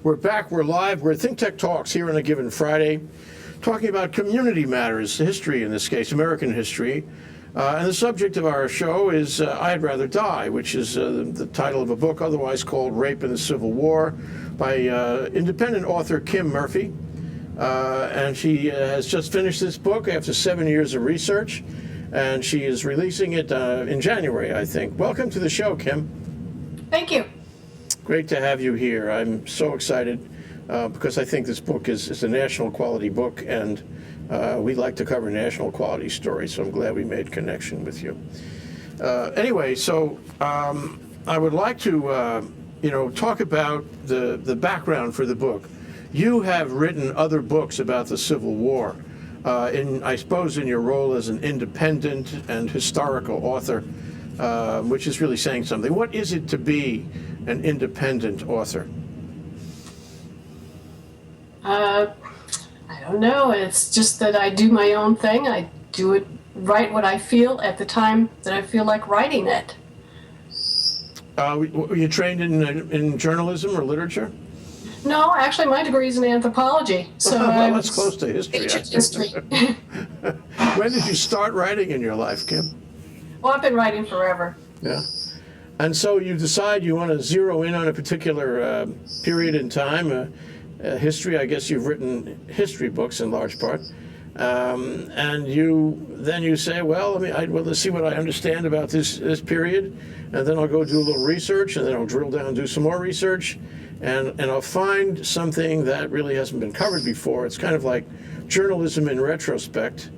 We're back, we're live, we're Think Tech Talks here on a given Friday, talking about community matters, history in this case, American history. And the subject of our show is I'd Rather Die, which is the title of a book otherwise called Rape in the Civil War by independent author Kim Murphy. And she has just finished this book after 7 years of research, and she is releasing it in January, I think. Welcome to the show, Kim. Thank you. Great to have you here. I'm so excited because I think this book is a national quality book, and we like to cover national quality stories, so I'm glad we made connection with you. Anyway, so I would like to talk about the background for the book. You have written other books about the Civil War, I suppose in your role as an independent and historical author, which is really saying something. What is it to be an independent author? I don't know. It's just that I do my own thing. I do it, write what I feel at the time that I feel like writing it. Were you trained in journalism or literature? No, actually, my degree is in anthropology. So well, that's close to history. Ancient history. When did you start writing in your life, Kim? Well, I've been writing forever. Yeah. And so you decide you want to zero in on a particular period in time, history. I guess you've written history books in large part. And you say, well, let's see what I understand about this period, and then I'll go do a little research, and then I'll drill down and do some more research, and I'll find something that really hasn't been covered before. It's kind of like journalism in retrospect.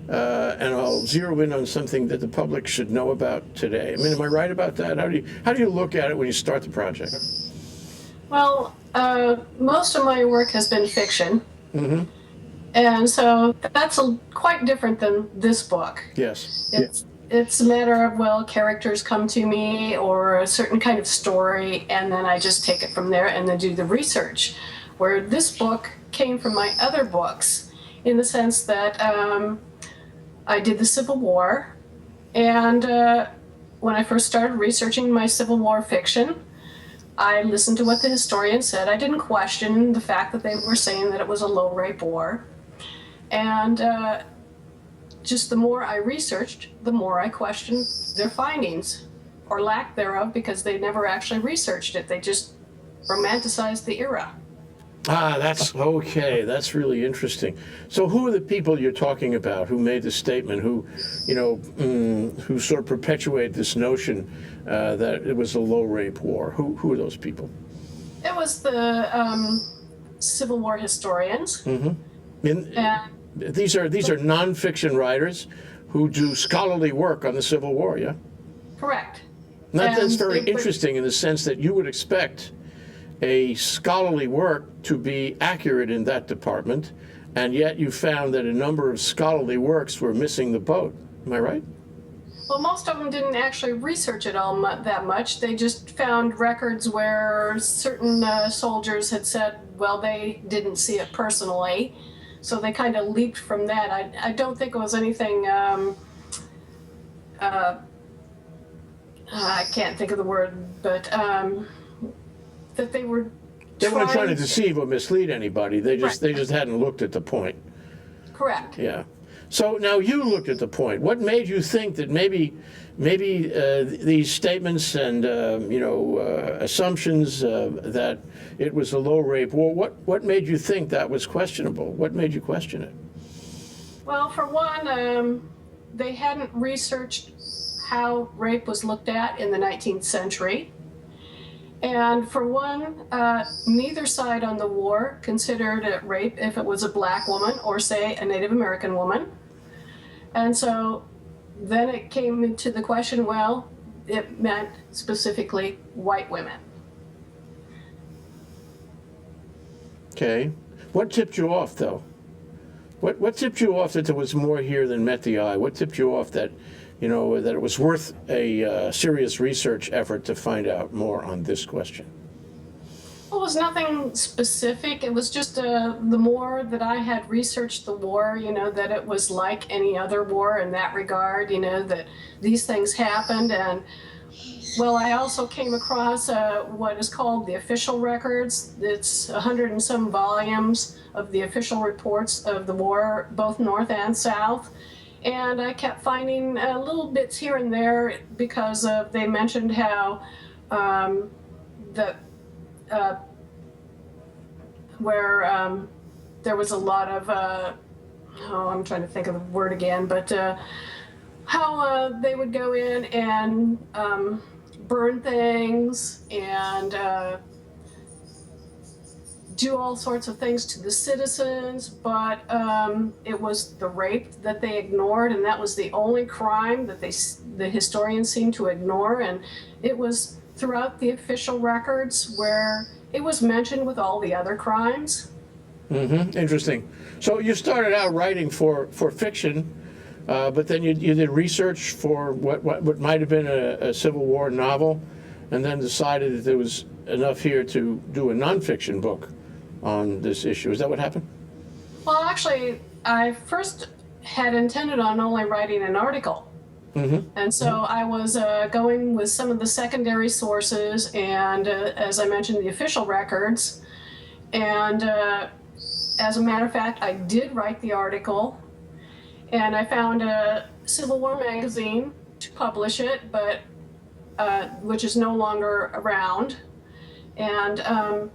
And I'll zero in on something that the public should know about today. I mean, am I right about that? How do you look at it when you start the project? Well, most of my work has been fiction. Mm-hmm. And so that's quite different than this book. Yes. It's a matter of, well, characters come to me or a certain kind of story, and then I just take it from there and then do the research. Where this book came from my other books, in the sense that I did the Civil War, and when I first started researching my Civil War fiction, I listened to what the historians said. I didn't question the fact that they were saying that it was a low-rape war. And just the more I researched, the more I questioned their findings, or lack thereof, because they never actually researched it. They just romanticized the era. That's okay. That's really interesting. So who are the people you're talking about who made the statement, who sort of perpetuate this notion that it was a low-rape war? Who are those people? It was the Civil War historians. Mm-hmm. These are nonfiction writers who do scholarly work on the Civil War, yeah? Correct. That's very interesting in the sense that you would expect a scholarly work to be accurate in that department, and yet you found that a number of scholarly works were missing the boat. Am I right? Well, most of them didn't actually research it all that much. They just found records where certain soldiers had said, well, they didn't see it personally, so they kind of leaped from that. I don't think it was anything, I can't think of the word, but that they were weren't trying to deceive or mislead anybody. They just hadn't looked at the point. Correct. Yeah. So now you looked at the point. What made you think that maybe these statements and assumptions that it was a low-rape war? What made you think that was questionable? What made you question it? Well, for one, they hadn't researched how rape was looked at in the 19th century. And for one, neither side on the war considered it rape if it was a black woman or, say, a Native American woman. And so then it came into the question, well, it meant specifically white women. Okay. What tipped you off, though? What tipped you off that there was more here than met the eye? What tipped you off that that it was worth a serious research effort to find out more on this question? Well, it was nothing specific. It was just the more that I had researched the war, that it was like any other war in that regard, that these things happened. And Well, I also came across what is called the official records. It's 100 and some volumes of the official reports of the war, both North and South. And I kept finding little bits here and there because they mentioned how the where there was a lot of I'm trying to think of the word again, but how they would go in and burn things and do all sorts of things to the citizens, but it was the rape that they ignored, and that was the only crime that the historians seemed to ignore. And it was throughout the official records where it was mentioned with all the other crimes. Mm-hmm. Interesting. So you started out writing for fiction, but then you did research for what might have been a Civil War novel, and then decided that there was enough here to do a nonfiction book on this issue. Is that what happened? Well, actually, I first had intended on only writing an article. Mm-hmm. And so I was going with some of the secondary sources and, as I mentioned, the official records. And as a matter of fact, I did write the article, and I found a Civil War magazine to publish it, but which is no longer around. And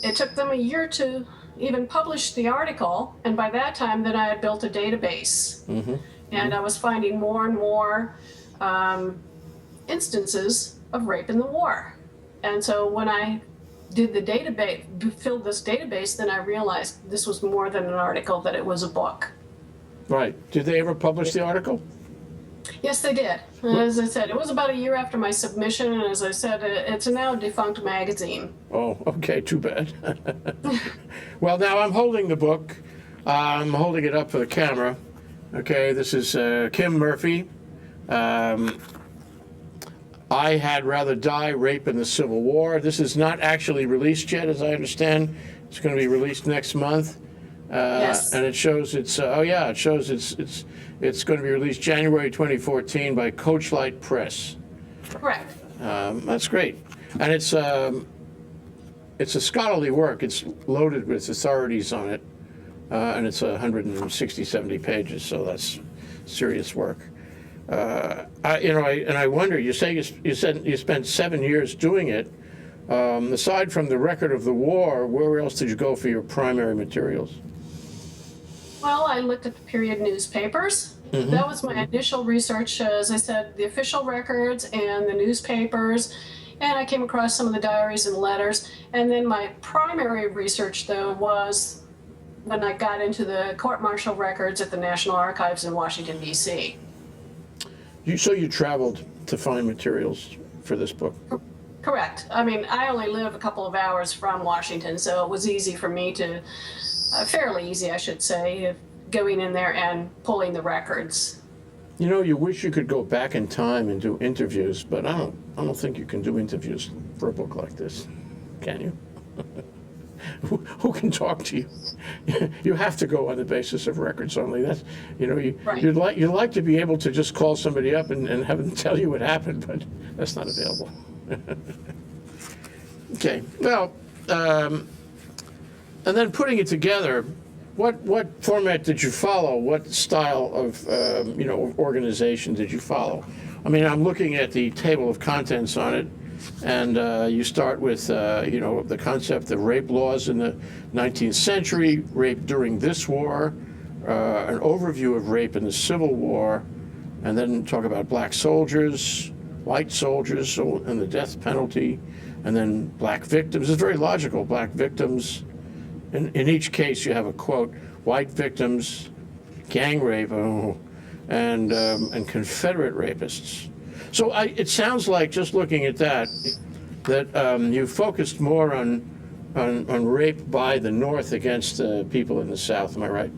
it took them a year to even publish the article, and by that time, then I had built a database. Mm-hmm. And I was finding more and more instances of rape in the war. And so when I did the database, filled this database, then I realized this was more than an article, that it was a book. Right. Did they ever publish the article? Yes, they did. And as I said, it was about a year after my submission, and as I said, it's a now defunct magazine. Oh, okay, too bad. Well, now I'm holding the book. I'm holding it up for the camera. Okay, this is Kim Murphy. I Had Rather Die, Rape in the Civil War. This is not actually released yet, as I understand. It's going to be released next month. Yes. And it shows it's going to be released January 2014 by Coachlight Press. Correct. That's great. And it's a scholarly work. It's loaded with authorities on it. And it's 160, 70 pages, so that's serious work. I wonder, you said you spent 7 years doing it. Aside from the record of the war, where else did you go for your primary materials? Well, I looked at the period newspapers. Mm-hmm. That was my initial research. As I said, the official records and the newspapers, and I came across some of the diaries and letters. And then my primary research, though, was when I got into the court-martial records at the National Archives in Washington, D.C. So you traveled to find materials for this book? Correct. I mean, I only live a couple of hours from Washington, so it was easy for me to, fairly easy, I should say, going in there and pulling the records. You know, you wish you could go back in time and do interviews, but I don't think you can do interviews for a book like this, can you? Who can talk to you? You have to go on the basis of records only. That's, Right. you'd like to be able to just call somebody up and have them tell you what happened, but that's not available. Okay, well, and then putting it together, what format did you follow? What style of organization did you follow? I mean, I'm looking at the table of contents on it, and you start with the concept of rape laws in the 19th century, rape during this war, an overview of rape in the Civil War, and then talk about black soldiers, white soldiers, and the death penalty, and then black victims. It's very logical. Black victims. In each case, you have a quote: white victims, gang rape, and Confederate rapists. So it sounds like, just looking at that you focused more on rape by the North against people in the South. Am I right?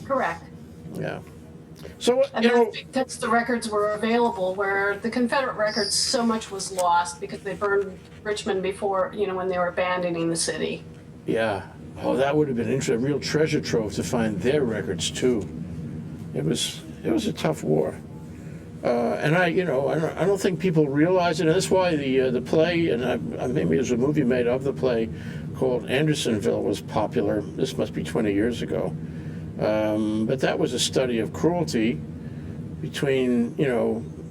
Correct. Yeah. So And that's because the records were available, where the Confederate records, so much was lost because they burned Richmond before, when they were abandoning the city. Yeah. Oh, that would have been a real treasure trove to find their records too. It was a tough war. And I don't think people realize it. And that's why the play, and maybe there's a movie made of the play called Andersonville was popular. This must be 20 years ago. But that was a study of cruelty between,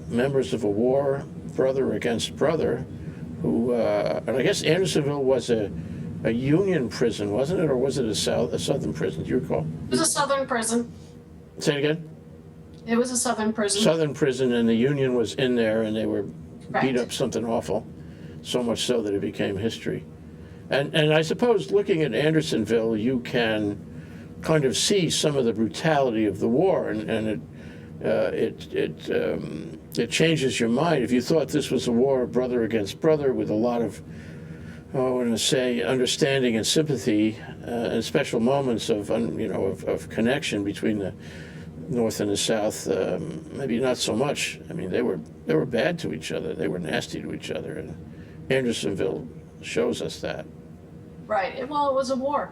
members of a war, brother against brother, who, and I guess Andersonville was a Union prison, wasn't it? Or was it a Southern prison? Do you recall? It was a Southern prison. Say it again? It was a Southern prison. Southern prison, and the Union was in there, and they were Right. beat up something awful, so much so that it became history. And I suppose looking at Andersonville, you can kind of see some of the brutality of the war, and it changes your mind. If you thought this was a war of brother against brother with a lot of, I want to say, understanding and sympathy, and special moments of connection between the North and the South, maybe not so much. I mean, they were bad to each other. They were nasty to each other, and Andersonville shows us that. Right. Well, it was a war.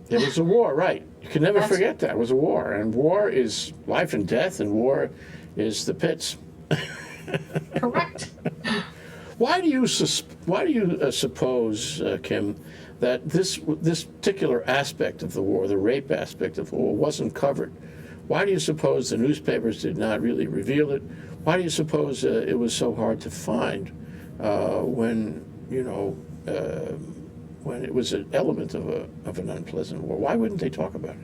It was a war, right? You can never forget that. It was a war, and war is life and death, and war is the pits. Correct. Why do you suppose, Kim, that this particular aspect of the war, the rape aspect of the war, wasn't covered? Why do you suppose the newspapers did not really reveal it? Why do you suppose it was so hard to find when it was an element of an unpleasant war? Why wouldn't they talk about it?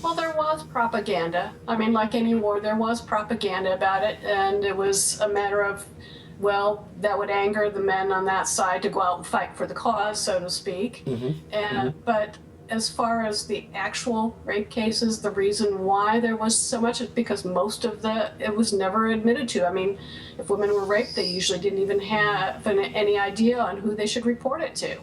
Well, there was propaganda. I mean, like any war, there was propaganda about it, and it was a matter of, well, that would anger the men on that side to go out and fight for the cause, so to speak. But as far as the actual rape cases, the reason why there was so much is because most of it was never admitted to. I mean, if women were raped, they usually didn't even have any idea on who they should report it to.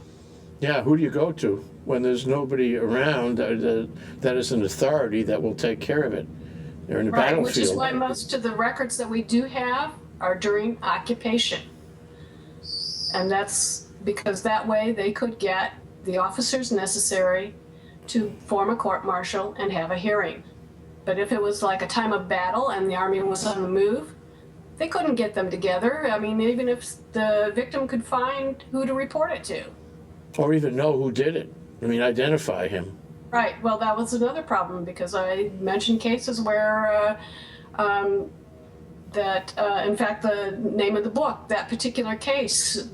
Yeah, who do you go to when there's nobody around that is an authority that will take care of it? They're in the battlefield. Which is why most of the records that we do have are during occupation. And that's because that way they could get the officers necessary to form a court-martial and have a hearing. But if it was like a time of battle and the army was on the move, they couldn't get them together. I mean, even if the victim could find who to report it to. Or even know who did it. I mean, identify him. Right. Well, that was another problem because I mentioned cases where in fact, the name of the book, that particular case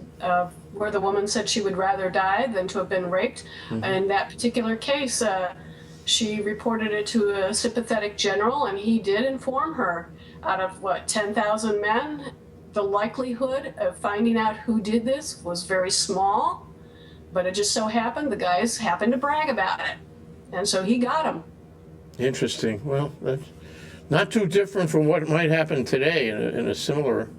where the woman said she would rather die than to have been raped. In that particular case, she reported it to a sympathetic general, and he did inform her. Out of, 10,000 men, the likelihood of finding out who did this was very small, but it just so happened the guys happened to brag about it, and so he got him. Interesting. Well, that's not too different from what might happen today in a similar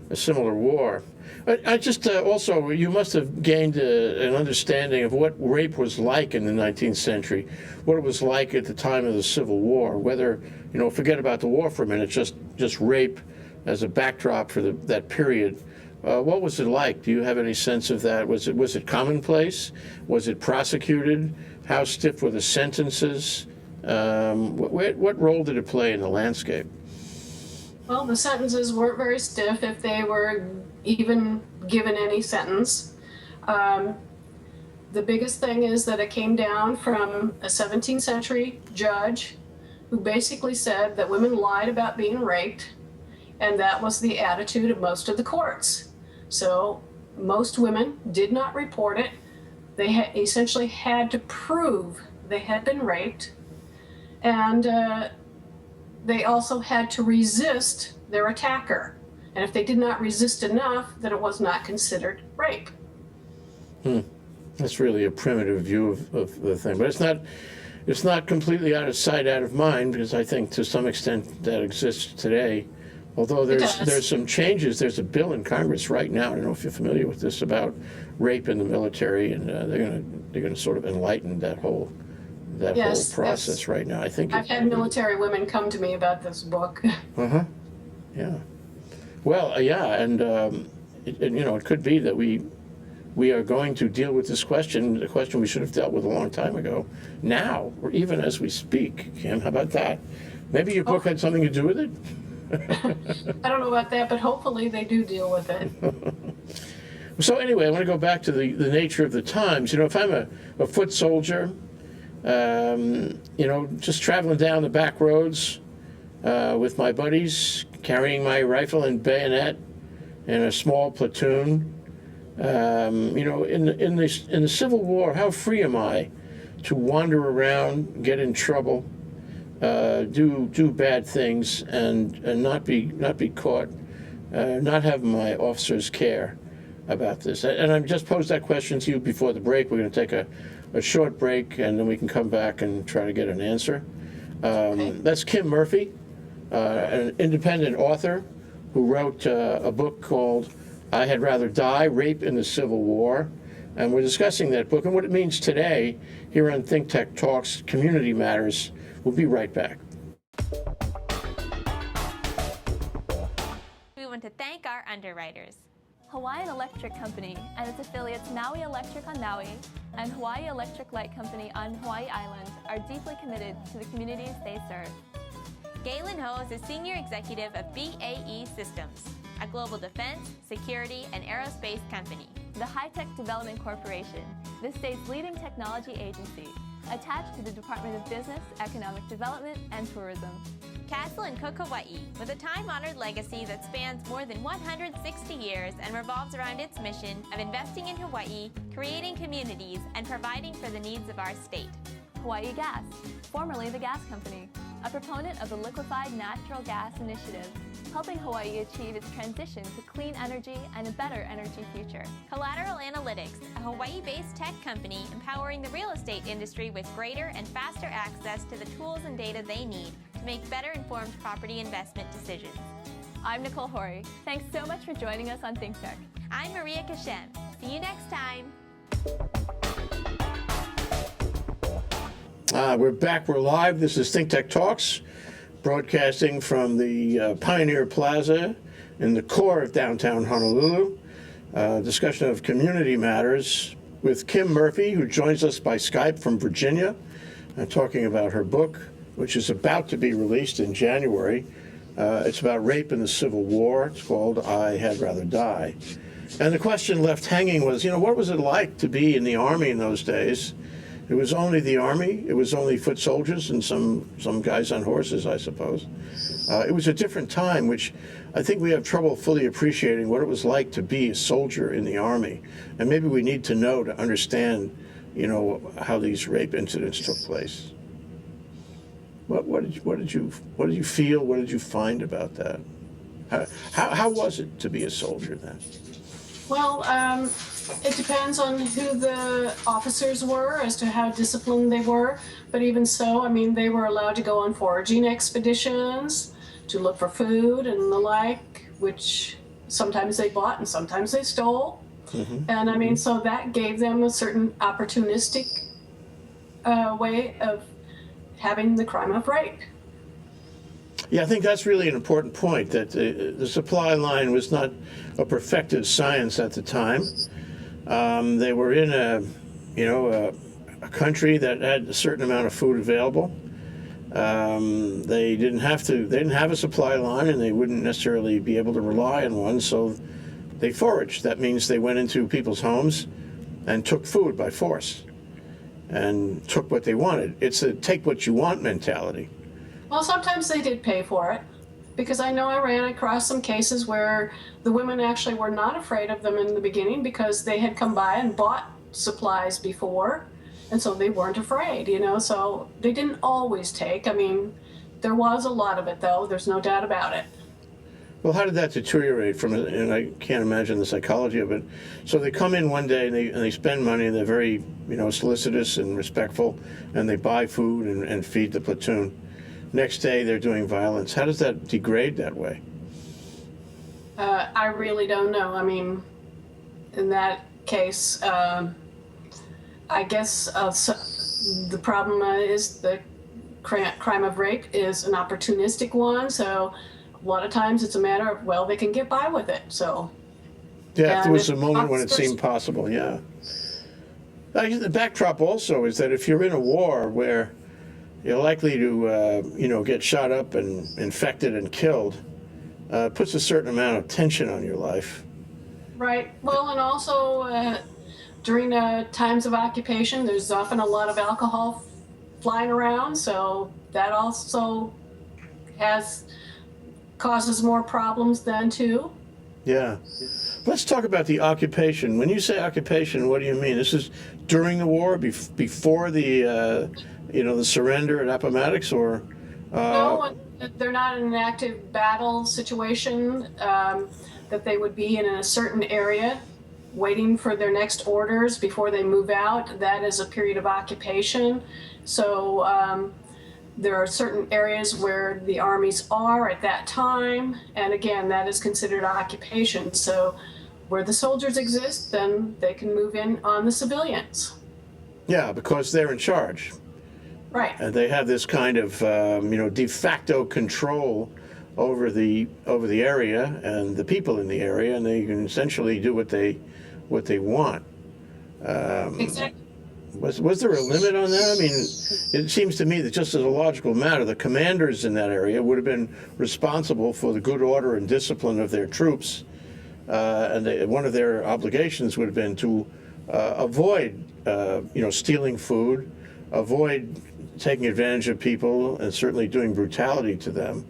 war. I just also, you must have gained an understanding of what rape was like in the 19th century, what it was like at the time of the Civil War. Whether, forget about the war for a minute, just rape as a backdrop for that period. What was it like? Do you have any sense of that? Was it commonplace? Was it prosecuted? How stiff were the sentences? What role did it play in the landscape? Well, the sentences weren't very stiff if they were even given any sentence. The biggest thing is that it came down from a 17th century judge who basically said that women lied about being raped, and that was the attitude of most of the courts. So most women did not report it. They essentially had to prove they had been raped, and they also had to resist their attacker. And if they did not resist enough, then it was not considered rape. That's really a primitive view of the thing. But it's not completely out of sight, out of mind, because I think to some extent that exists today. Although there's some changes. There's a bill in Congress right now, I don't know if you're familiar with this, about rape in the military, and they're gonna sort of enlighten that whole process right now. I think I've had military women come to me about this book. Yeah. Well, and it could be that we are going to deal with this question, a question we should have dealt with a long time ago, now, or even as we speak. Kim, how about that? Maybe your book had something to do with it? I don't know about that, but hopefully they do deal with it. So anyway, I want to go back to the nature of the times. You know, if I'm a foot soldier, you know, just traveling down the back roads with my buddies, carrying my rifle and bayonet in a small platoon, you know, in the Civil War, how free am I to wander around, get in trouble, do bad things, and not be caught, not have my officers care about this? And I just posed that question to you before the break. We're going to take a short break, and then we can come back and try to get an answer. Okay. That's Kim Murphy, an independent author who wrote a book called I Had Rather Die, Rape in the Civil War. And we're discussing that book and what it means today here on Think Tech Talks Community Matters. We'll be right back. We want to thank our underwriters. Hawaiian Electric Company and its affiliates Maui Electric on Maui and Hawaii Electric Light Company on Hawaii Island are deeply committed to the communities they serve. Galen Ho is a senior executive of BAE Systems, a global defense, security, and aerospace company. The High Tech Development Corporation, the state's leading technology agency, attached to the Department of Business, Economic Development, and Tourism. Castle and Cook Hawaii, with a time-honored legacy that spans more than 160 years and revolves around its mission of investing in Hawaii, creating communities, and providing for the needs of our state. Hawaii Gas, formerly the Gas Company, a proponent of the Liquefied Natural Gas Initiative, helping Hawaii achieve its transition to clean energy and a better energy future. Collateral Analytics, a Hawaii-based tech company empowering the real estate industry with greater and faster access to the tools and data they need to make better informed property investment decisions. I'm Nicole Horry. Thanks so much for joining us on Think Tech. I'm Maria Kashem. See you next time. We're back. We're live. This is Think Tech Talks, broadcasting from the Pioneer Plaza in the core of downtown Honolulu. Discussion of community matters with Kim Murphy, who joins us by Skype from Virginia, talking about her book, which is about to be released in January. It's about rape in the Civil War. It's called I Had Rather Die. And the question left hanging was, you know, what was it like to be in the Army in those days? It was only the Army. It was only foot soldiers and some guys on horses, I suppose. It was a different time, which I think we have trouble fully appreciating what it was like to be a soldier in the Army. And maybe we need to know to understand, you know, how these rape incidents took place. What did you feel? What did you find about that? How was it to be a soldier then? Well, it depends on who the officers were as to how disciplined they were. But even so, I mean, they were allowed to go on foraging expeditions to look for food and the like, which sometimes they bought and sometimes they stole. Mm-hmm. And I mean, so that gave them a certain opportunistic way of having the crime of rape. Yeah, I think that's really an important point, that the supply line was not a perfected science at the time. They were in a country that had a certain amount of food available. They didn't have a supply line, and they wouldn't necessarily be able to rely on one, so they foraged. That means they went into people's homes and took food by force and took what they wanted. It's a take what you want mentality. Well, sometimes they did pay for it, because I know I ran across some cases where the women actually were not afraid of them in the beginning because they had come by and bought supplies before, and so they weren't afraid, you know, so they didn't always take. I mean, there was a lot of it, though, there's no doubt about it. Well, how did that deteriorate from it? And I can't imagine the psychology of it. So they come in one day and they spend money, and they're very, you know, solicitous and respectful, and they buy food and feed the platoon. Next day, they're doing violence. How does that degrade that way? I really don't know. I mean, in that case, I guess the problem is the crime of rape is an opportunistic one. So a lot of times it's a matter of, well, they can get by with it. So yeah, there was a moment when it seemed possible. Yeah. The backdrop also is that if you're in a war where you're likely to, get shot up and infected and killed, puts a certain amount of tension on your life. Right. Well, and also during times of occupation, there's often a lot of alcohol flying around, so that also causes more problems then too. Yeah. Let's talk about the occupation. When you say occupation, what do you mean? This is during the war, before the the surrender at Appomattox, or? No, they're not in an active battle situation. That they would be in a certain area, waiting for their next orders before they move out. That is a period of occupation. So there are certain areas where the armies are at that time, and again, that is considered occupation. So where the soldiers exist, then they can move in on the civilians. Yeah, because they're in charge. Right. And they have this kind of de facto control over the area and the people in the area, and they can essentially do what they want. Exactly. Was there a limit on that? I mean, it seems to me that just as a logical matter, the commanders in that area would have been responsible for the good order and discipline of their troops, and one of their obligations would have been to avoid, stealing food, avoid taking advantage of people, and certainly doing brutality to them.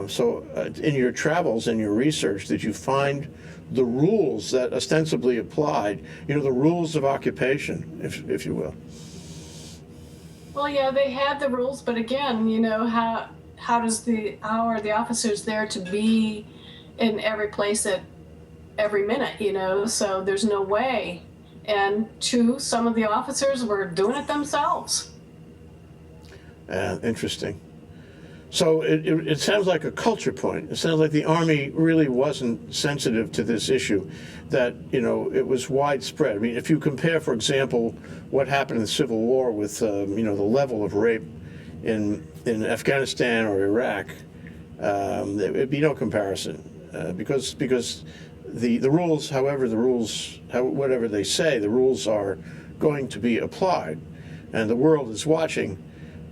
So in your travels and your research, did you find the rules that ostensibly applied, the rules of occupation, if you will? Well, yeah, they had the rules, but again, how are the officers there to be in every place at every minute, so there's no way. And two, some of the officers were doing it themselves. Interesting. So it sounds like a culture point. It sounds like the Army really wasn't sensitive to this issue, that, it was widespread. I mean, if you compare, for example, what happened in the Civil War with, the level of rape in Afghanistan or Iraq, there would be no comparison, because the rules, whatever they say, the rules are going to be applied, and the world is watching.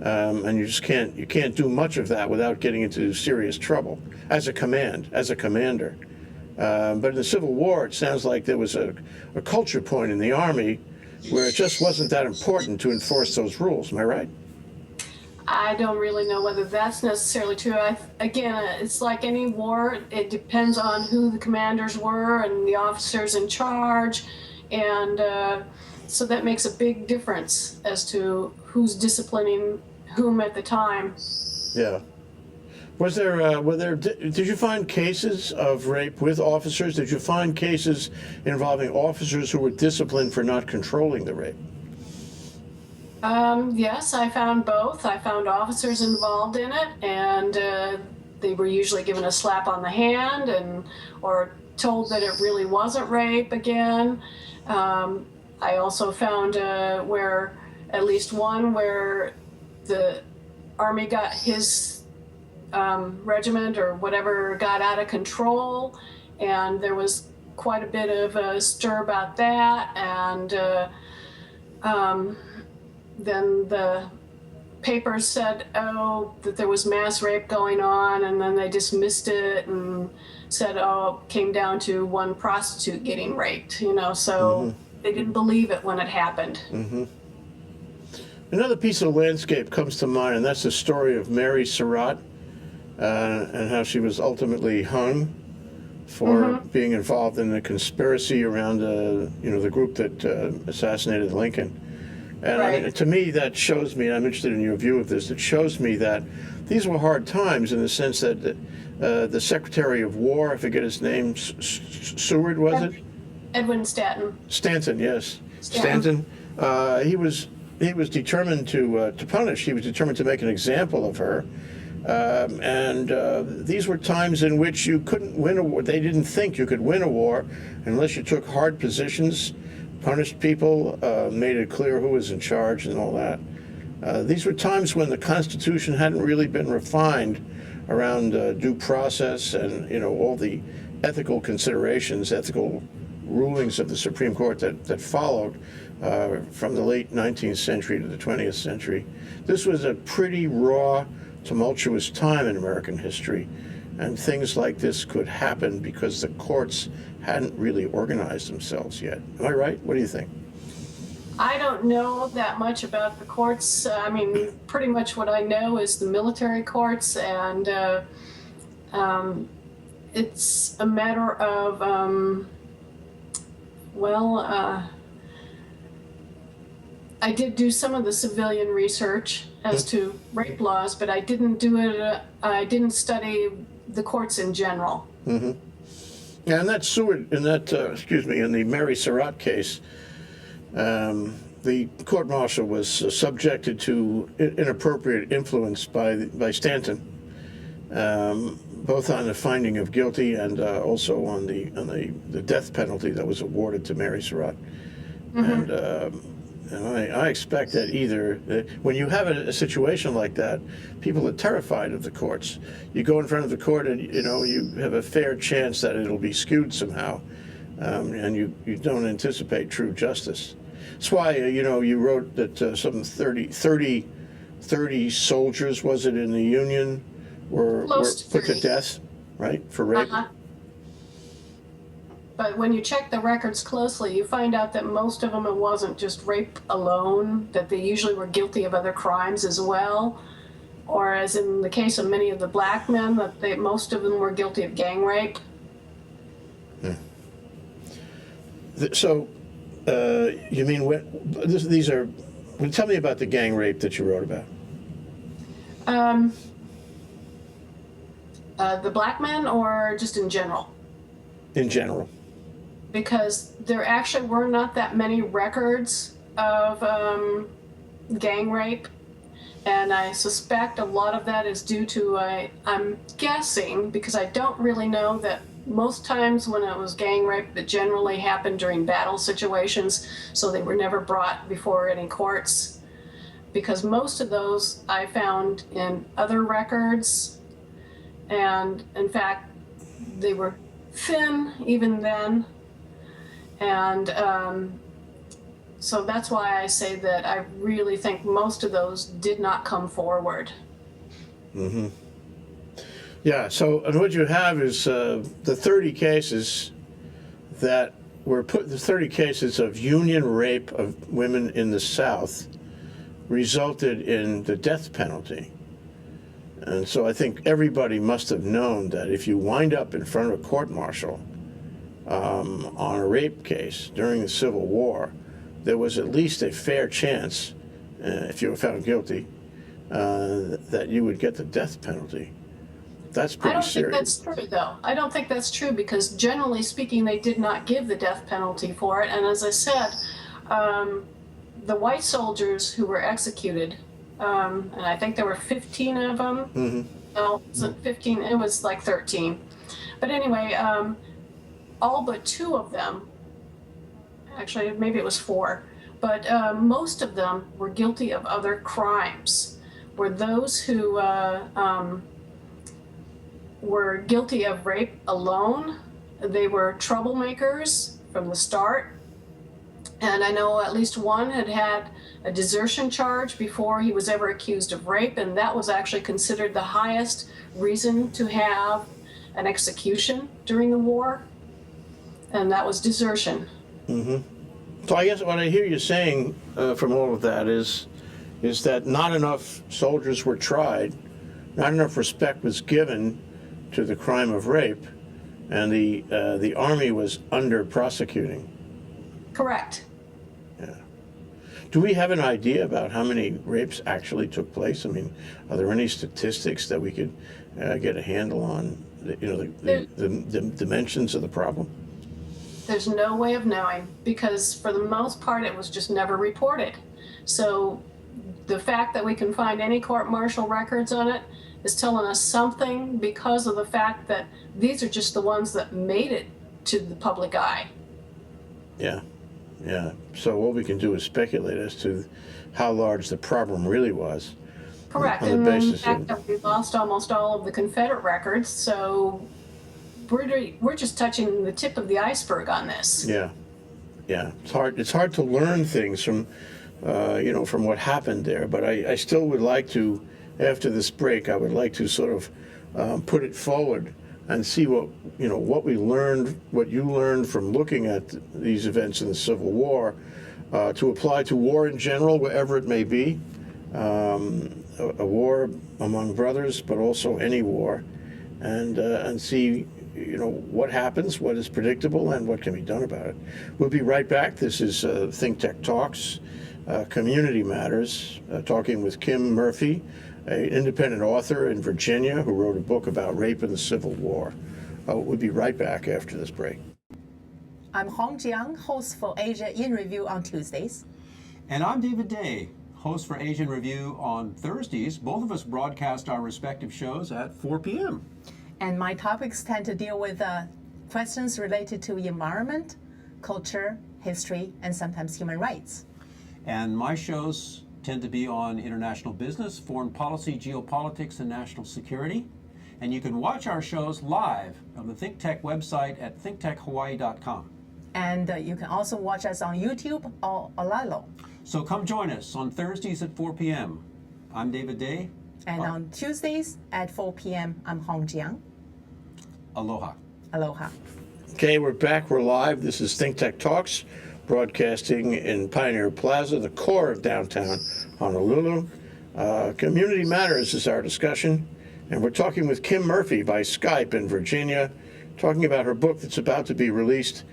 And you can't do much of that without getting into serious trouble as a commander. But in the Civil War, it sounds like there was a culture point in the Army where it just wasn't that important to enforce those rules. Am I right? I don't really know whether that's necessarily true. It's like any war. It depends on who the commanders were and the officers in charge, and so that makes a big difference as to who's disciplining whom at the time. Yeah. Did you find cases of rape with officers? Did you find cases involving officers who were disciplined for not controlling the rape? Yes, I found both. I found officers involved in it, and they were usually given a slap on the hand or told that it really wasn't rape again. I also found where at least one where the Army got his regiment or whatever got out of control, and there was quite a bit of a stir about that, and then the papers said, that there was mass rape going on, and then they dismissed it and said, it came down to one prostitute getting raped, so mm-hmm. They didn't believe it when it happened. Mm-hmm. Another piece of landscape comes to mind, and that's the story of Mary Surratt and how she was ultimately hung for mm-hmm. being involved in a conspiracy around the group that assassinated Lincoln. And right. I mean, to me, that shows me, and I'm interested in your view of this, it shows me that these were hard times in the sense that the Secretary of War, I forget his name, Seward, was it? Edwin Stanton. Stanton, yes. Stanton. He was determined to punish. He was determined to make an example of her. And these were times in which you couldn't win a war. They didn't think you could win a war unless you took hard positions, punished people, made it clear who was in charge and all that. These were times when the Constitution hadn't really been refined around due process and all the ethical considerations, ethical rulings of the Supreme Court that followed from the late 19th century to the 20th century. This was a pretty raw, tumultuous time in American history. and things like this could happen because the courts hadn't really organized themselves yet. Am I right? What do you think? I don't know that much about the courts. I mean, pretty much what I know is the military courts, and it's a matter of, I did do some of the civilian research as to rape laws, but I didn't do it, I didn't study the courts in general. Mm-hmm. Yeah, and that Seward, in that, in the Mary Surratt case, the court-martial was subjected to inappropriate influence by Stanton, both on the finding of guilty and also on the death penalty that was awarded to Mary Surratt. Mm-hmm. And I expect that either when you have a situation like that, people are terrified of the courts. You go in front of the court and you have a fair chance that it'll be skewed somehow, and you don't anticipate true justice. That's why you wrote that some 30 soldiers, was it, in the Union were put to death, right, for rape. Uh-huh. But when you check the records closely, you find out that most of them, it wasn't just rape alone, that they usually were guilty of other crimes as well. Or as in the case of many of the black men, that most of them were guilty of gang rape. So, you mean these are? Well, tell me about the gang rape that you wrote about. The black men, or just in general? In general. Because there actually were not that many records of gang rape, and I suspect a lot of that is due to, I'm guessing, because I don't really know, that most times when it was gang rape, it generally happened during battle situations, so they were never brought before any courts, because most of those I found in other records, and in fact they were thin even then. And so that's why I say that I really think most of those did not come forward. Mm-hmm. Yeah, so and what you have is the 30 cases that were the 30 cases of Union rape of women in the South resulted in the death penalty. And so I think everybody must have known that if you wind up in front of a court-martial on a rape case during the Civil War, there was at least a fair chance, if you were found guilty, that you would get the death penalty. That's pretty serious. I don't think that's true, though. I don't think that's true, because generally speaking, they did not give the death penalty for it. And as I said, the white soldiers who were executed, and I think there were 15 of them. Mm-hmm. No, it wasn't 15, it was like 13. But anyway, all but 2 of them, actually maybe it was 4, but most of them were guilty of other crimes. Were those who were guilty of rape alone. They were troublemakers from the start. And I know at least one had a desertion charge before he was ever accused of rape, and that was actually considered the highest reason to have an execution during the war, and that was desertion. Mm-hmm. So I guess what I hear you saying from all of that is that not enough soldiers were tried, not enough respect was given to the crime of rape, and the Army was under prosecuting. Correct. Yeah. Do we have an idea about how many rapes actually took place? I mean, are there any statistics that we could get a handle on? The dimensions of the problem. There's no way of knowing, because for the most part it was just never reported. So the fact that we can find any court-martial records on it is telling us something, because of the fact that these are just the ones that made it to the public eye. Yeah. Yeah. So what we can do is speculate as to how large the problem really was. Correct. And in fact, that we lost almost all of the Confederate records, so we're just touching the tip of the iceberg on this. Yeah. Yeah. It's hard to learn things from from what happened there, but I still would like to, after this break, I would like to sort of put it forward and see what we learned, what you learned from looking at these events in the Civil War, to apply to war in general, wherever it may be, a war among brothers, but also any war, and see what happens, what is predictable, and what can be done about it. We'll be right back. This is Think Tech Talks, Community Matters, talking with Kim Murphy, an independent author in Virginia who wrote a book about rape in the Civil War. We'll be right back after this break. I'm Hong Jiang, host for Asia in Review on Tuesdays. And I'm David Day, host for Asian Review on Thursdays. Both of us broadcast our respective shows at 4 p.m. And my topics tend to deal with questions related to environment, culture, history, and sometimes human rights. And my shows tend to be on international business, foreign policy, geopolitics, and national security. And you can watch our shows live on the ThinkTech website at thinktechhawaii.com. And you can also watch us on YouTube or Olalo. So come join us on Thursdays at 4 p.m. I'm David Day. And on Tuesdays at 4 p.m., I'm Hong Jiang. Aloha. Aloha. Okay, we're back. We're live. This is Think Tech Talks, broadcasting in Pioneer Plaza, the core of downtown Honolulu. Community Matters is our discussion, and we're talking with Kim Murphy by Skype in Virginia, talking about her book that's about to be released,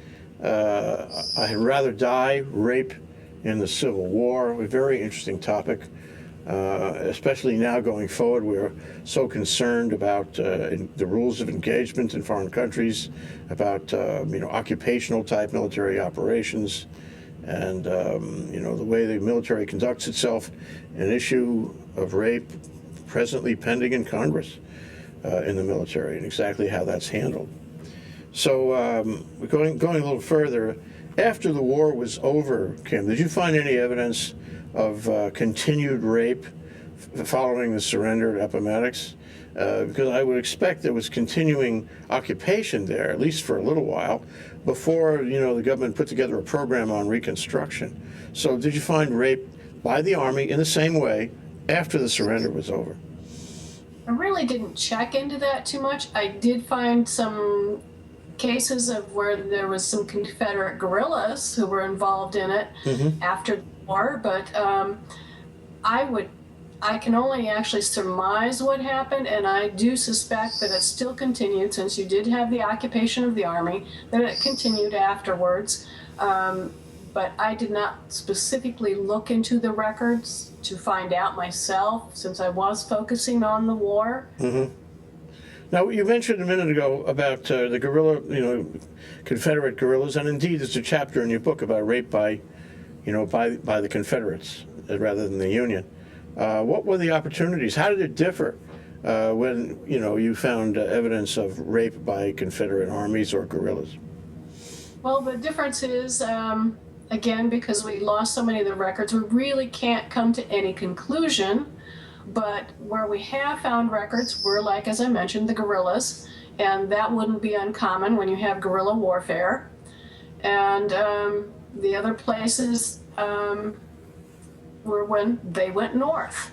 I Had Rather Die, Rape in the Civil War. A very interesting topic, especially now going forward. We're so concerned about the rules of engagement in foreign countries, about occupational type military operations, and the way the military conducts itself. An issue of rape presently pending in Congress in the military, and exactly how that's handled. So we're going a little further. After the war was over, Kim, did you find any evidence of continued rape following the surrender at Appomattox? Because I would expect there was continuing occupation there, at least for a little while, before the government put together a program on reconstruction. So did you find rape by the Army in the same way after the surrender was over? I really didn't check into that too much. I did find some cases of where there was some Confederate guerrillas who were involved in it after the war, but I can only actually surmise what happened, and I do suspect that it still continued, since you did have the occupation of the Army, that it continued afterwards. But I did not specifically look into the records to find out myself, since I was focusing on the war. Now, you mentioned a minute ago about the guerrilla, Confederate guerrillas, and indeed there's a chapter in your book about rape by the Confederates rather than the Union. What were the opportunities? How did it differ when you found evidence of rape by Confederate armies or guerrillas? Well, the difference is, again, because we lost so many of the records, we really can't come to any conclusion. But where we have found records were, like, as I mentioned, the guerrillas, and that wouldn't be uncommon when you have guerrilla warfare. And the other places were when they went north,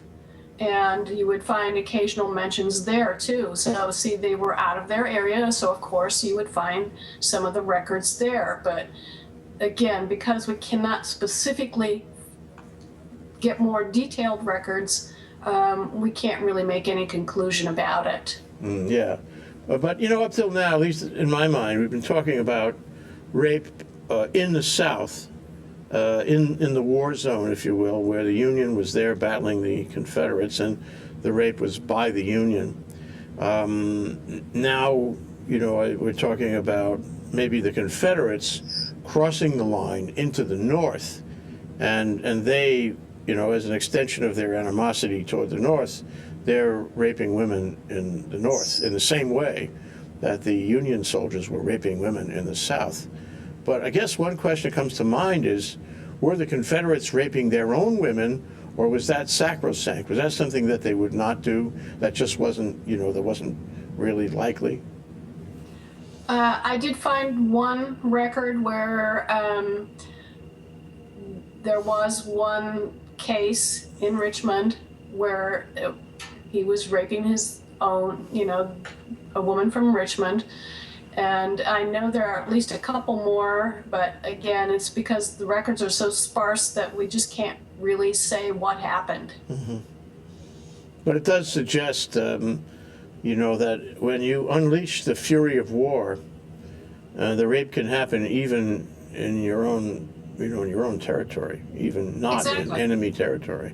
and you would find occasional mentions there too. So see, they were out of their area, so of course you would find some of the records there. But again, because we cannot specifically get more detailed records, we can't really make any conclusion about it. Yeah. But, up till now, at least in my mind, we've been talking about rape in the South, in the war zone, if you will, where the Union was there battling the Confederates, and the rape was by the Union. Now, we're talking about maybe the Confederates crossing the line into the North, and they, as an extension of their animosity toward the North, they're raping women in the North in the same way that the Union soldiers were raping women in the South. But I guess one question that comes to mind is, were the Confederates raping their own women, or was that sacrosanct? Was that something that they would not do, that just wasn't, that wasn't really likely? I did find one record where there was one case in Richmond where he was raping his own, a woman from Richmond. And I know there are at least a couple more, but again, it's because the records are so sparse that we just can't really say what happened. Mm-hmm. But it does suggest, that when you unleash the fury of war, the rape can happen even in your own, in your own territory, even not in enemy territory.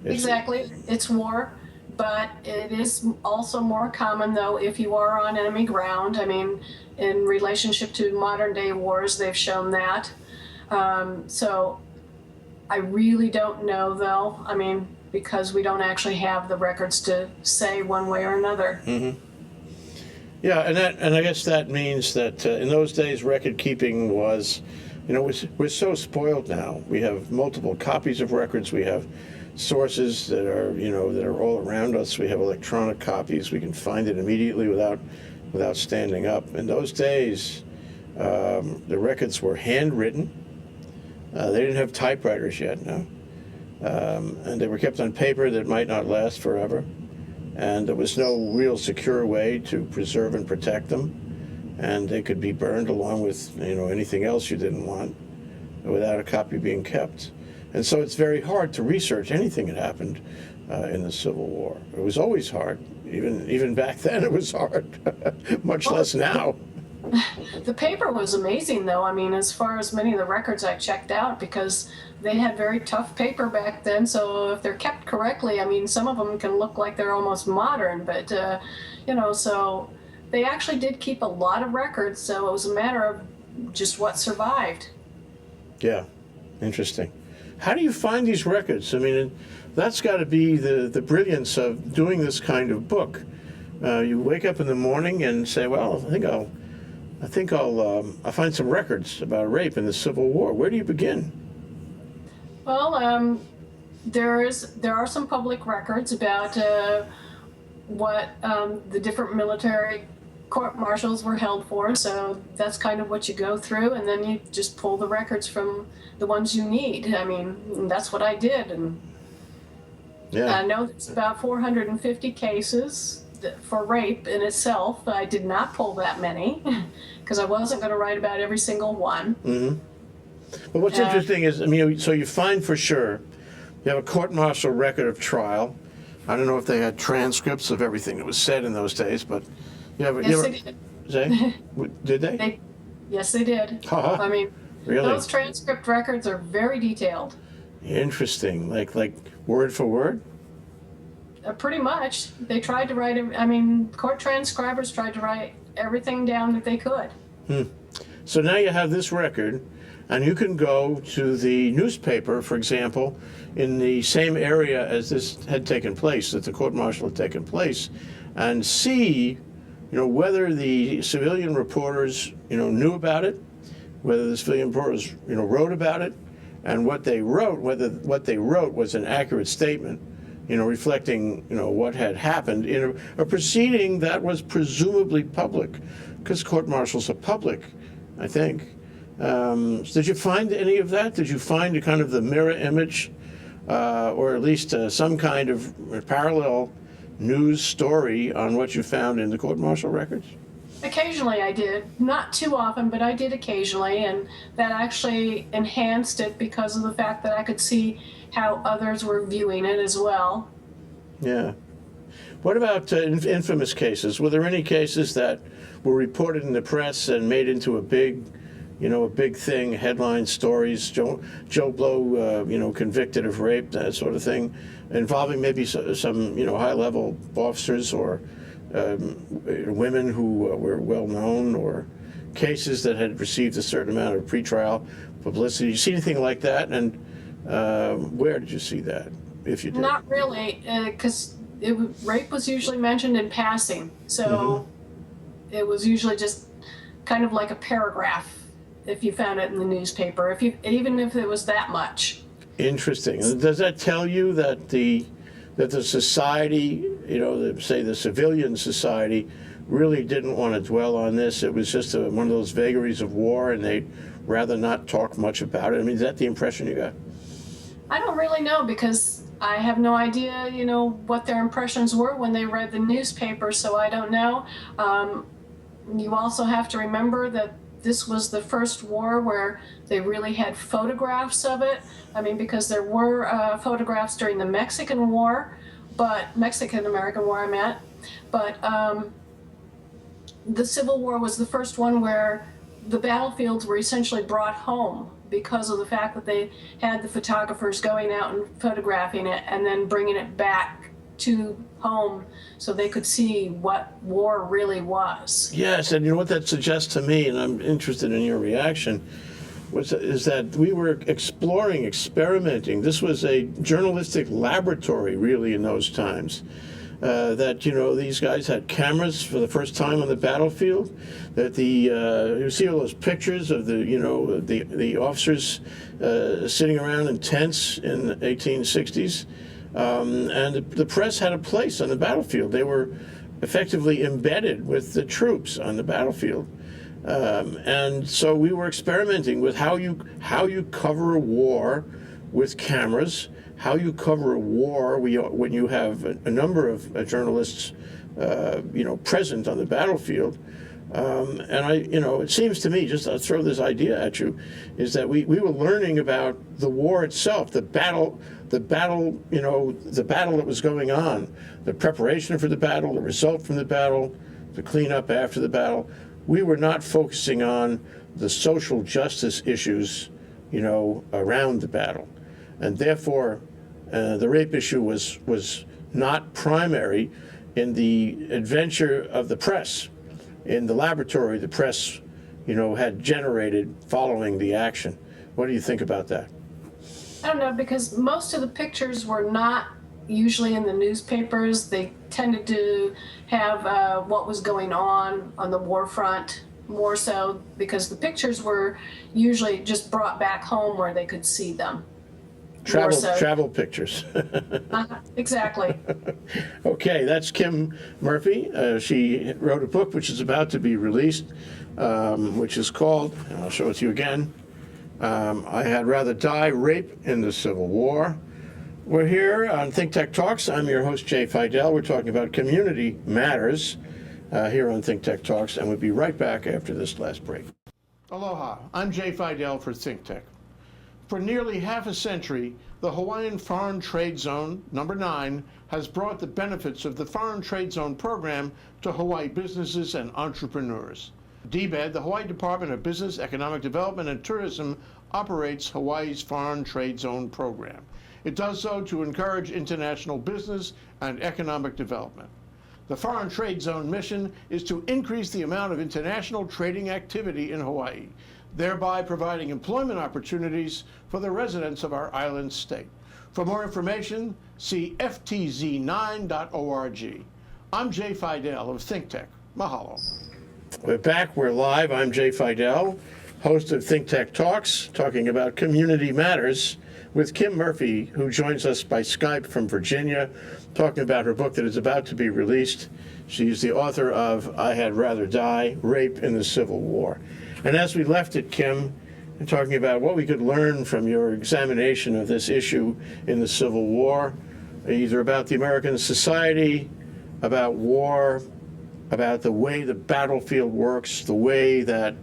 Exactly. It's war, but it is also more common, though, if you are on enemy ground. I mean, in relationship to modern day wars, they've shown that. So I really don't know, though. I mean, because we don't actually have the records to say one way or another. Mm-hmm. Yeah, and I guess that means that in those days, record keeping was, we're so spoiled now. We have multiple copies of records. We have sources that are, that are all around us. We have electronic copies. We can find it immediately without standing up. In those days, the records were handwritten. They didn't have typewriters yet, no. And they were kept on paper that might not last forever. And there was no real secure way to preserve and protect them. And they could be burned along with, anything else you didn't want without a copy being kept. And so it's very hard to research anything that happened in the Civil War. It was always hard. Even back then it was hard, much less now. The paper was amazing, though. I mean, as far as many of the records I checked out, because they had very tough paper back then. So if they're kept correctly, I mean, some of them can look like they're almost modern, but, so they actually did keep a lot of records. So it was a matter of just what survived. Yeah, interesting. How do you find these records? I mean, that's got to be the brilliance of doing this kind of book. You wake up in the morning and say, well, I think I'll find some records about rape in the Civil War. Where do you begin? Well, there are some public records about what the different military court-martials were held for, so that's kind of what you go through, and then you just pull the records from the ones you need. I mean, that's what I did, and yeah. I know there's about 450 cases for rape in itself. I did not pull that many because I wasn't going to write about every single one. Mm-hmm. But what's interesting is, so you find for sure, you have a court-martial record of trial. I don't know if they had transcripts of everything that was said in those days, but you have. Yes, they did. Say? Did they? Yes, they did. Uh-huh. I mean, really? Those transcript records are very detailed. Interesting, like word for word. Pretty much. They tried to write. Court transcribers tried to write everything down that they could. So now you have this record. And you can go to the newspaper, for example, in the same area as this had taken place, that the court-martial had taken place, and see, whether the civilian reporters, knew about it, whether the civilian reporters, wrote about it, and what they wrote, whether what they wrote was an accurate statement, reflecting, what had happened in a proceeding that was presumably public, because court-martials are public, I think. Did you find any of that? Did you find a kind of the mirror image, or at least some kind of parallel news story on what you found in the court-martial records? Occasionally I did. Not too often, but I did occasionally, and that actually enhanced it because of the fact that I could see how others were viewing it as well. Yeah. What about infamous cases? Were there any cases that were reported in the press and made into a big thing, headline stories, Joe Blow, convicted of rape, that sort of thing, involving maybe some high-level officers or women who were well-known, or cases that had received a certain amount of pretrial publicity? Did you see anything like that? And where did you see that, if you did? Not really, because rape was usually mentioned in passing, so it was usually just kind of like a paragraph if you found it in the newspaper, even if it was that much. Interesting. And does that tell you that the society, say the civilian society, really didn't want to dwell on this? It was just one of those vagaries of war, and they'd rather not talk much about it? I mean, is that the impression you got? I don't really know, because I have no idea, what their impressions were when they read the newspaper, so I don't know. You also have to remember that this was the first war where they really had photographs of it. I mean, because there were photographs during the Mexican War, but Mexican-American War, I meant. But the Civil War was the first one where the battlefields were essentially brought home because of the fact that they had the photographers going out and photographing it and then bringing it back to home so they could see what war really was. Yes, and you know what that suggests to me, and I'm interested in your reaction, is that we were exploring, experimenting. This was a journalistic laboratory, really, in those times. That these guys had cameras for the first time on the battlefield. That you see all those pictures of the officers sitting around in tents in the 1860s, and the press had a place on the battlefield. They were effectively embedded with the troops on the battlefield, and so we were experimenting with how you cover a war with cameras. How you cover a war when you have a number of journalists, present on the battlefield, it seems to me, just I'll throw this idea at you, is that we were learning about the war itself, the battle that was going on, the preparation for the battle, the result from the battle, the cleanup after the battle. We were not focusing on the social justice issues, around the battle, and therefore. The rape issue was not primary in the adventure of the press. In the laboratory, the press, had generated following the action. What do you think about that? I don't know, because most of the pictures were not usually in the newspapers. They tended to have what was going on the war front, more so because the pictures were usually just brought back home where they could see them. Travel pictures. Exactly. Okay, that's Kim Murphy. She wrote a book which is about to be released, which is called, and I'll show it to you again, I Had Rather Die, Rape in the Civil War. We're here on Think Tech Talks. I'm your host, Jay Fidel. We're talking about community matters here on Think Tech Talks, and we'll be right back after this last break. Aloha, I'm Jay Fidel for Think Tech. For nearly half a century, the Hawaiian Foreign Trade Zone, number 9, has brought the benefits of the Foreign Trade Zone program to Hawaii businesses and entrepreneurs. DBED, the Hawaii Department of Business, Economic Development and Tourism, operates Hawaii's Foreign Trade Zone program. It does so to encourage international business and economic development. The Foreign Trade Zone mission is to increase the amount of international trading activity in Hawaii, thereby providing employment opportunities for the residents of our island state. For more information, see ftz9.org. I'm Jay Fidel of Think Tech. Mahalo. We're back. We're live. I'm Jay Fidel, host of Think Tech Talks, talking about community matters with Kim Murphy, who joins us by Skype from Virginia, talking about her book that is about to be released. She's the author of I Had Rather Die, Rape in the Civil War. And as we left it, Kim, and talking about what we could learn from your examination of this issue in the Civil War, either about the American society, about war, about the way the battlefield works, the way that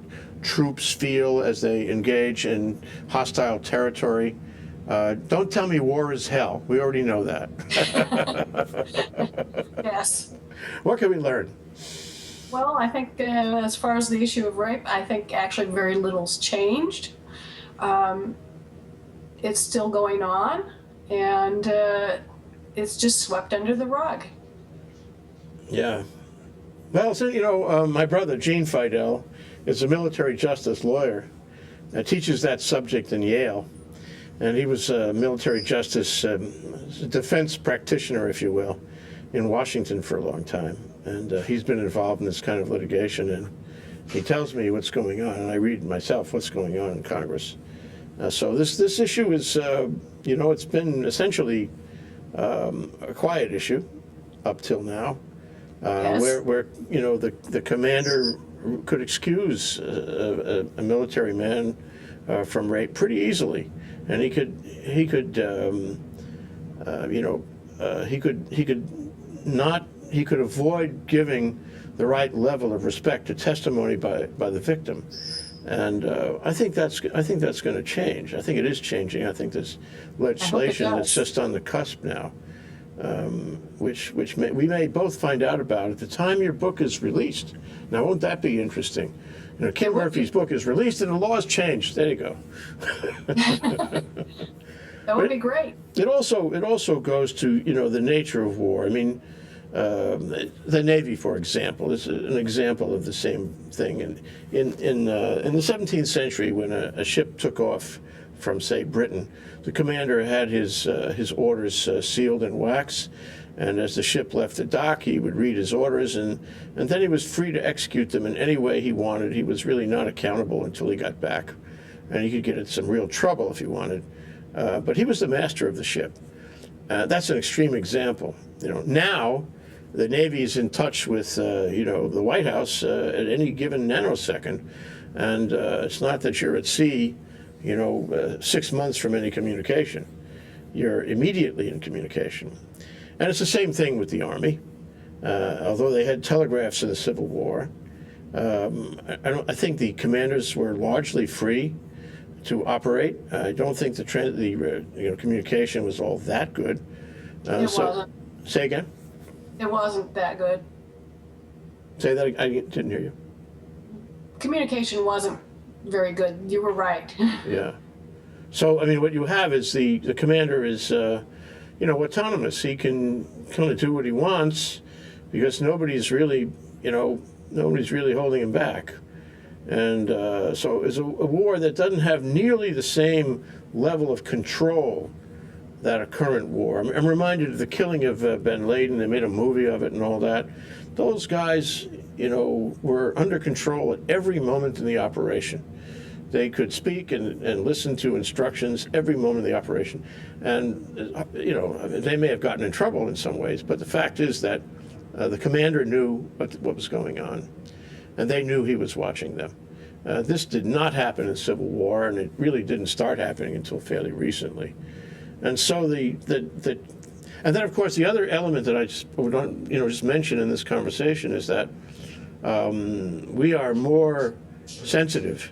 troops feel as they engage in hostile territory. Don't tell me war is hell. We already know that. Yes. What can we learn? Well, I think as far as the issue of rape, I think actually very little's changed. It's still going on, and it's just swept under the rug. Yeah. Well, so, my brother, Gene Fidel, is a military justice lawyer and teaches that subject in Yale. And he was a military justice defense practitioner, if you will, in Washington for a long time. And he's been involved in this kind of litigation, and he tells me what's going on, and I read myself what's going on in Congress. So this issue is, it's been essentially a quiet issue up till now, Yes. where the commander could excuse a military man from rape pretty easily, and he could he could avoid giving the right level of respect to testimony by the victim. And I think that's going to change. I think it is changing. I think there's legislation that's just on the cusp now, which we may both find out about at the time your book is released. Now, won't that be interesting? Kim Murphy's book is released and the laws changed. There you go. That would be great. It also goes to the nature of war. I mean, the Navy, for example, is an example of the same thing. In the 17th century, when a ship took off from, say, Britain, the commander had his orders sealed in wax, and as the ship left the dock, he would read his orders, and then he was free to execute them in any way he wanted. He was really not accountable until he got back, and he could get in some real trouble if he wanted. But he was the master of the ship. That's an extreme example. Now the Navy is in touch with the White House at any given nanosecond, and it's not that you're at sea 6 months from any communication. You're immediately in communication. And it's the same thing with the Army. Although they had telegraphs in the Civil War, I think the commanders were largely free to operate. I don't think the communication was all that good. It wasn't. Say again? It wasn't that good. Say that. I didn't hear you. Communication wasn't very good. You were right. Yeah. So, I mean, what you have is the commander is, autonomous. He can kind of do what he wants because nobody's really holding him back. And so it's a war that doesn't have nearly the same level of control that a current war. I'm reminded of the killing of Ben Laden. They made a movie of it and all that. Those guys, were under control at every moment in the operation. They could speak and listen to instructions every moment of the operation. And, they may have gotten in trouble in some ways, but the fact is that the commander knew what was going on, and they knew he was watching them. This did not happen in Civil War, and it really didn't start happening until fairly recently. And so and then of course the other element that I just mention in this conversation is that we are more sensitive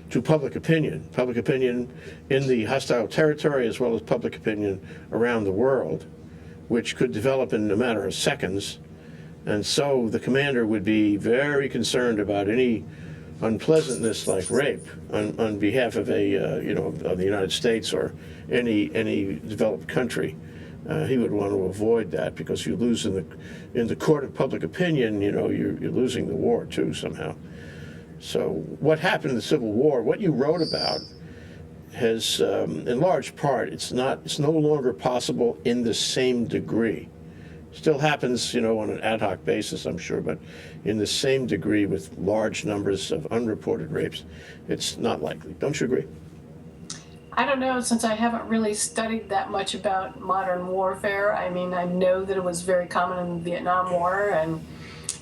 to public opinion in the hostile territory as well as public opinion around the world, which could develop in a matter of seconds. And so the commander would be very concerned about any unpleasantness like rape on behalf of of the United States or any developed country. He would want to avoid that because you lose in the court of public opinion. You're losing the war too somehow. So what happened in the Civil War, what you wrote about, has in large part it's no longer possible in the same degree. Still happens, on an ad hoc basis, I'm sure, but in the same degree with large numbers of unreported rapes, it's not likely. Don't you agree? I don't know, since I haven't really studied that much about modern warfare. I mean, I know that it was very common in the Vietnam War,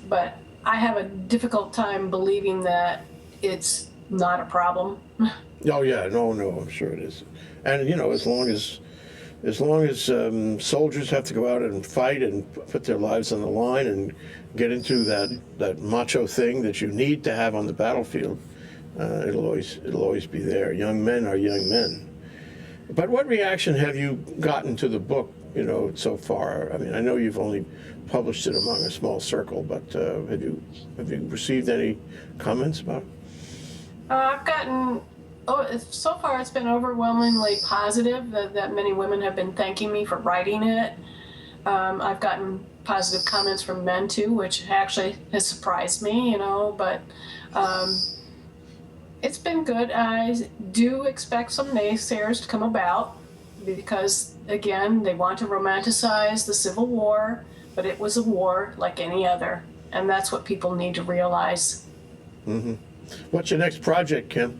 but I have a difficult time believing that it's not a problem. Oh yeah, no, I'm sure it is. And as long as soldiers have to go out and fight and put their lives on the line and get into that macho thing that you need to have on the battlefield, it'll always be there. Young men are young men. But what reaction have you gotten to the book, so far? I mean, I know you've only published it among a small circle, but have you received any comments about it? I've gotten. So far it's been overwhelmingly positive that many women have been thanking me for writing it. I've gotten positive comments from men too, which actually has surprised me, but it's been good. I do expect some naysayers to come about because, again, they want to romanticize the Civil War, but it was a war like any other, and that's what people need to realize. Mm-hmm. What's your next project, Kim?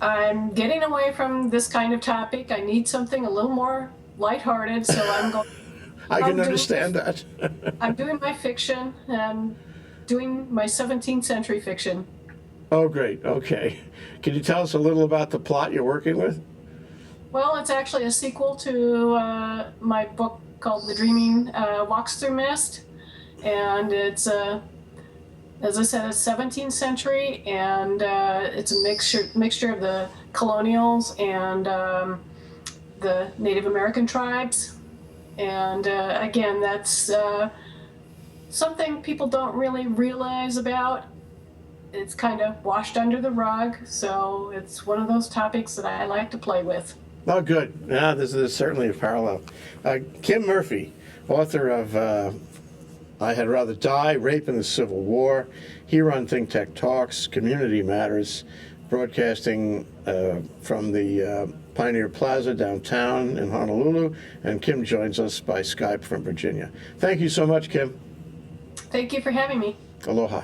I'm getting away from this kind of topic. I need something a little more lighthearted, so I'm going. I can understand that. I'm doing my fiction. I'm doing my 17th century fiction. Oh, great. Okay. Can you tell us a little about the plot you're working with? Well, it's actually a sequel to my book called The Dreaming Walks Through Mist. And it's, as I said, it's 17th century, and it's a mixture of the colonials and the Native American tribes. And again, that's something people don't really realize about. It's kind of washed under the rug, so it's one of those topics that I like to play with. Oh, good. Yeah, this is certainly a parallel. Kim Murphy, author of I Had Rather Die, Rape in the Civil War, here on Think Tech Talks, Community Matters, broadcasting from the Pioneer Plaza downtown in Honolulu, and Kim joins us by Skype from Virginia. Thank you so much, Kim. Thank you for having me. Aloha.